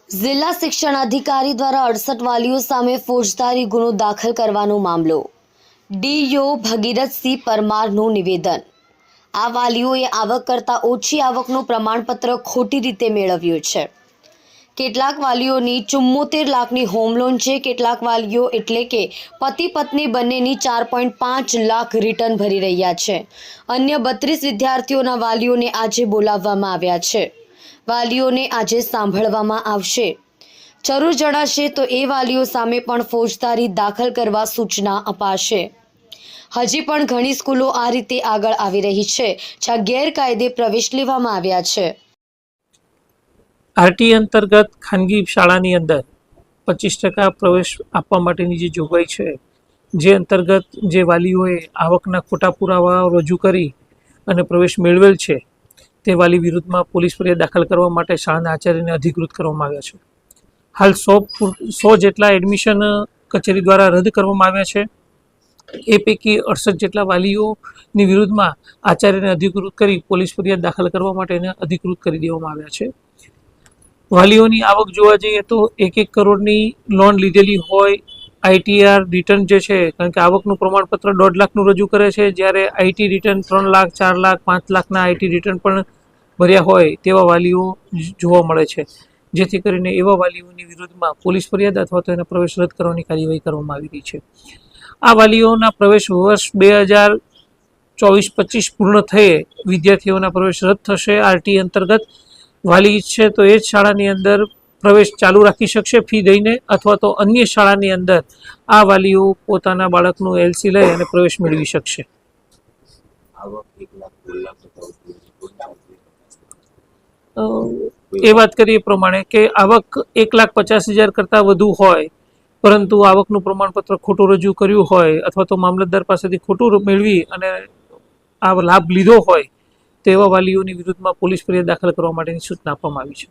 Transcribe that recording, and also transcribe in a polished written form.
જિલ્લા શિક્ષણ અધિકારી દ્વારા 68 વાલીઓ સામે ફોજદારી ગુનો દાખલ કરવાનો મામલો. ડીઓ ભગીરથસિંહ પરમારનું નિવેદન. આ વાલીઓએ આવક કરતાં ઓછી આવકનું પ્રમાણપત્ર ખોટી રીતે મેળવ્યું છે. કેટલાક વાલીઓની 74 લાખની હોમ લોન છે. કેટલાક વાલીઓ એટલે કે પતિ પત્ની બંનેની 4.5 લાખ રિટર્ન ભરી રહ્યા છે. અન્ય 32 વિદ્યાર્થીઓના વાલીઓને આજે બોલાવવામાં આવ્યા છે. વાલીઓને આજે સાંભળવામાં આવશે. જરૂર જણાશે તો એ વાલીઓ સામે પણ ફોજદારી દાખલ કરવા સૂચના અપાશે. હજી પણ ઘણી સ્કૂલો આ રીતે આગળ આવી રહી છે, જ્યાં ગેરકાયદે પ્રવેશ લેવામાં આવ્યા છે. આરટી અંતર્ગત ખાનગી શાળાની અંદર 25% પ્રવેશ આપવા માટેની જે જોગવાઈ છે, જે અંતર્ગત જે વાલીઓએ આવકના ખોટા પુરાવા રજૂ કરી અને પ્રવેશ મેળવેલ છે, તે વાલી વિરુદ્ધમાં પોલીસ ફરિયાદ દાખલ કરવા માટે શાળાના આચાર્યને અધિકૃત કરવામાં આવ્યા છે. હાલ 100 જેટલા એડમિશન કચેરી દ્વારા રદ કરવામાં આવ્યા છે. એ પૈકી 68 જેટલા વાલીઓની વિરુદ્ધમાં આચાર્યને અધિકૃત કરી પોલીસ ફરિયાદ દાખલ કરવા માટે એને અધિકૃત કરી દેવામાં આવ્યા છે. વાલીઓની આવક જોવા જઈએ તો 1 કરોડની લોન લીધેલી હોય. આઈટીઆર રિટર્ન જે છે, કારણ કે આવકનું પ્રમાણપત્ર 1.5 લાખનું રજૂ કરે છે, જ્યારે આઈટી રિટર્ન 3 લાખ 4 લાખ 5 લાખના આઈટી રિટર્ન પણ ભર્યા હોય તેવા વાલીઓ જોવા મળે છે. જેથી કરીને એવા વાલીઓની વિરુદ્ધમાં પોલીસ ફરિયાદ અથવા તો એના પ્રવેશ રદ કરવાની કાર્યવાહી કરવામાં આવી રહી છે. આ વાલીઓના પ્રવેશ વર્ષ 2024-25 પૂર્ણ થયે વિદ્યાર્થીઓના પ્રવેશ રદ થશે. આરટી અંતર્ગત વાલી ઈચ્છે તો એ જ શાળાની અંદર પ્રવેશ ચાલુ રાખી શકશે ફી દઈને, અથવા તો અન્ય શાળાની અંદર આ વાલીઓ પોતાના બાળકનું એલસી લઈ અને પ્રવેશ મેળવી શકશે. એ વાત કરીએ પ્રમાણે કે આવક 1,50,000 કરતાં વધુ હોય, પરંતુ આવકનું પ્રમાણપત્ર ખોટું રજૂ કર્યું હોય અથવા તો મામલતદાર પાસેથી ખોટું મેળવી અને આ લાભ લીધો હોય તેવા વાલીઓની વિરુદ્ધમાં પોલીસ ફરિયાદ દાખલ કરવા માટેની સૂચના આપવામાં આવી છે.